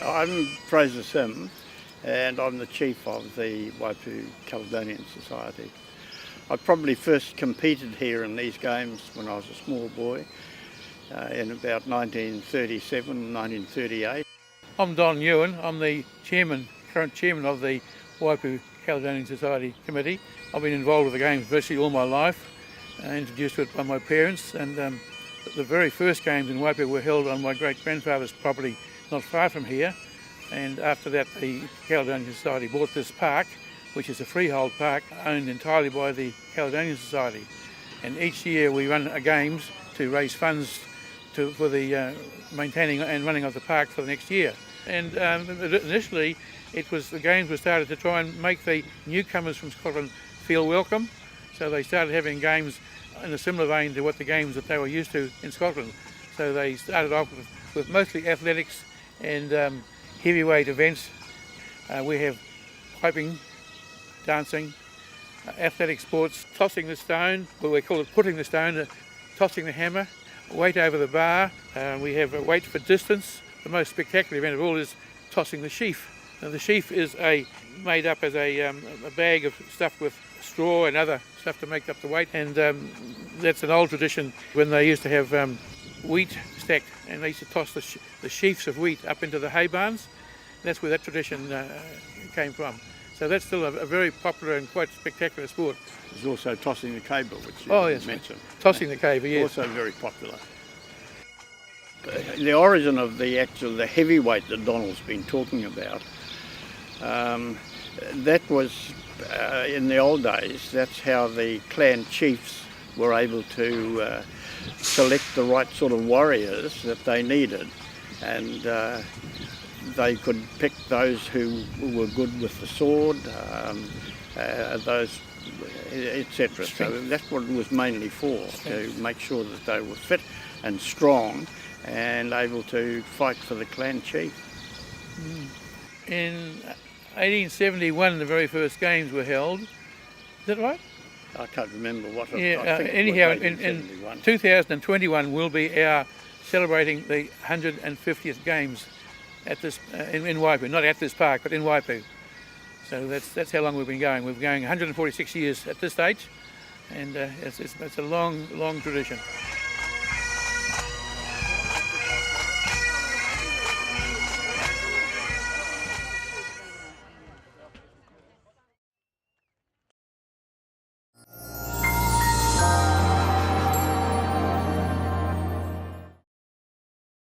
I'm Fraser Sim, and I'm the chief of the Waipu Caledonian Society. I probably first competed here in these games when I was a small boy in about 1937, 1938. I'm Don Ewan. I'm the current chairman of the Waipu Caledonian Society Committee. I've been involved with the games virtually all my life, introduced to it by my parents, and the very first games in Waipu were held on my great-grandfather's property not far from here, and after that the Caledonian Society bought this park, which is a freehold park owned entirely by the Caledonian Society, and each year we run games to raise funds for the maintaining and running of the park for the next year. And initially the games were started to try and make the newcomers from Scotland feel welcome, so they started having games in a similar vein to what the games that they were used to in Scotland. So they started off with mostly athletics and heavyweight events. We have piping, dancing, athletic sports, tossing the stone, well, we call it putting the stone, tossing the hammer, weight over the bar. We have a weight for distance. The most spectacular event of all is tossing the sheaf. Now, the sheaf is made up as a bag of stuff with straw and other stuff to make up the weight, and that's an old tradition when they used to have wheat stacked, and they used to toss the sheafs of wheat up into the hay barns. That's where that tradition came from. So that's still a very popular and quite spectacular sport. There's also tossing the cable, which you mentioned. Tossing the cable, yes. Also very popular. The origin of the heavyweight that Donald's been talking about, that was in the old days, that's how the clan chiefs were able to select the right sort of warriors that they needed, and they could pick those who were good with the sword, those, etc. So that's what it was mainly for, to make sure that they were fit and strong and able to fight for the clan chief. In 1871, the very first games were held. Is that right? I can't remember what. Yeah. I think Anyhow, in 2021 we'll be celebrating the 150th games at this in Waipu, not at this park, but in Waipu. So that's how long we've been going. We're going 146 years at this stage, and it's a long tradition.